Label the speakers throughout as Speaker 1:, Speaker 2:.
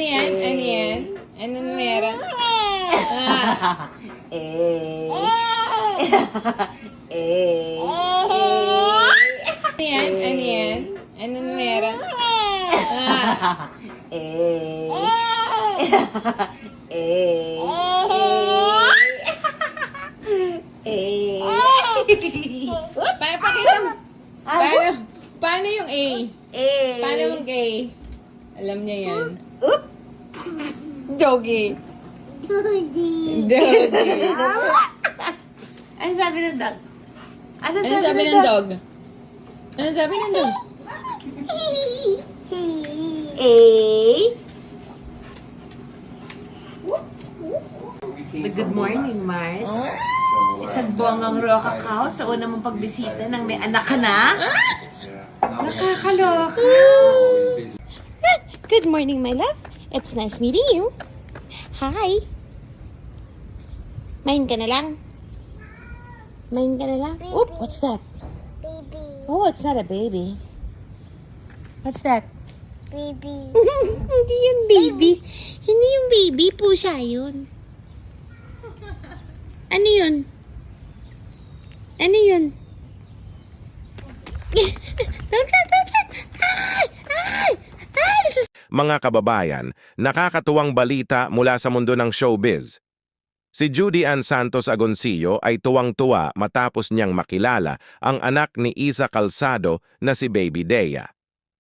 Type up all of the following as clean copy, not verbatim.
Speaker 1: Ano yan? Ano yan? Ano meron? Ano yan? Ano yan? Ano meron? Para pakita mo. Paano yung A? Paano yung A? Alam niya yan. Doggy. Doggy.
Speaker 2: Ano sabi ng dog?
Speaker 1: Ano sabi ng dog? Ano sabi ng dog?
Speaker 2: Good morning, Mars. Isang buwangang raw kakao sa una mong pagbisita ng may anak ka na. Nakakaloka.
Speaker 3: Good morning, my love. It's nice meeting you. Hi. Main ka na lang. Main ka na lang. Oop, what's that?
Speaker 4: Baby,
Speaker 3: Oh, it's not a baby. What's that?
Speaker 4: baby.
Speaker 3: Hindi yun baby. Hindi yung baby. Pusa yun. Ano yun? Ano yun?
Speaker 5: Mga kababayan, nakakatuwang balita mula sa mundo ng showbiz. Si Judy Ann Santos Agoncillo ay tuwang-tuwa matapos niyang makilala ang anak ni Isa Calzado na si Baby Dea.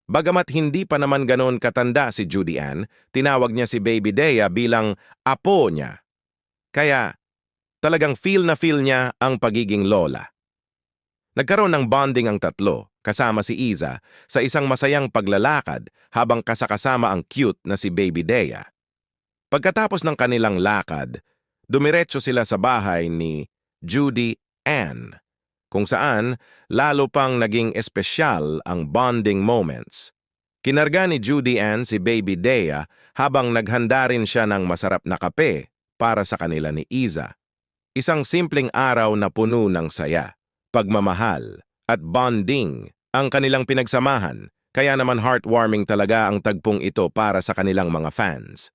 Speaker 5: Bagamat hindi pa naman ganoon katanda si Judy Ann, tinawag niya si Baby Dea bilang apo niya. Kaya talagang feel na feel niya ang pagiging lola. Nagkaroon ng bonding ang tatlo, kasama si Isa, sa isang masayang paglalakad habang kasakasama ang cute na si Baby Dea. Pagkatapos ng kanilang lakad, dumiretso sila sa bahay ni Judy Ann, kung saan lalo pang naging espesyal ang bonding moments. Kinarga ni Judy Ann si Baby Dea habang naghanda rin siya ng masarap na kape para sa kanila ni Isa. Isang simpleng araw na puno ng saya, pagmamahal, at bonding ang kanilang pinagsamahan, kaya naman heartwarming talaga ang tagpong ito para sa kanilang mga fans.